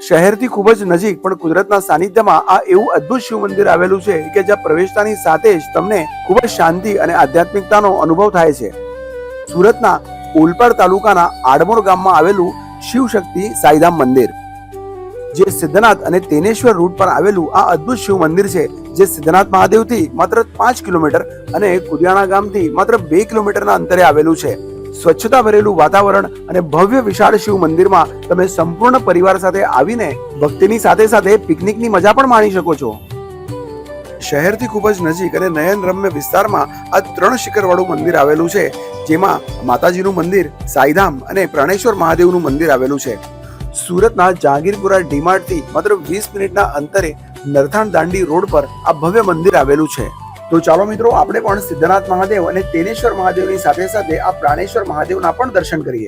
શહેરથી ખૂબ જ નજીક પણ કુદરતના સાનિધ્યમાં આ એવું અદ્ભુત શિવ મંદિર આવેલું છે કે જ્યાં પ્રવેશતાની સાથે જ તમને ખૂબ જ શાંતિ અને આધ્યાત્મિકતાનો અનુભવ થાય છે. સુરતના ઓલપાડ તાલુકાના આડમોર ગામમાં આવેલું શિવ શક્તિ સાઈધામ મંદિર, જે સિદ્ધનાથ અને તેનેશ્વર રૂટ પર આવેલું આ અદ્ભુત શિવ મંદિર છે, જે સિદ્ધનાથ મહાદેવથી માત્ર 5 કિલોમીટર અને કુદિયાણા ગામથી માત્ર 2 કિલોમીટરના અંતરે આવેલું છે. સ્વચ્છતા ભરેલું વાતાવરણ અને ભવ્ય વિશાળ શિવ મંદિરમાં તમે સંપૂર્ણ પરિવાર સાથે આવીને ભક્તિની સાથે સાથે પિકનિકની મજા પણ માણી શકો છો. શહેરથી ખૂબ જ નજીક અને નયનરમ્ય વિસ્તારમાં આ 3 શિખરવાળું મંદિર આવેલું છે, જેમાં માતાજીનું મંદિર, સાઈધામ અને પ્રાણેશ્વર મહાદેવનું મંદિર આવેલું છે. સુરતના જહાંગીરપુરા ડીમાર્ટથી માત્ર 20 મિનિટના અંતરે નરથાણ દાંડી રોડ પર આ ભવ્ય મંદિર આવેલું છે. તો ચાલો મિત્રો, આપણે પણ સિદ્ધનાથ મહાદેવ અને તેનેશ્વર મહાદેવની સાથે સાથે આ પ્રાણેશ્વર મહાદેવના પણ દર્શન કરીએ.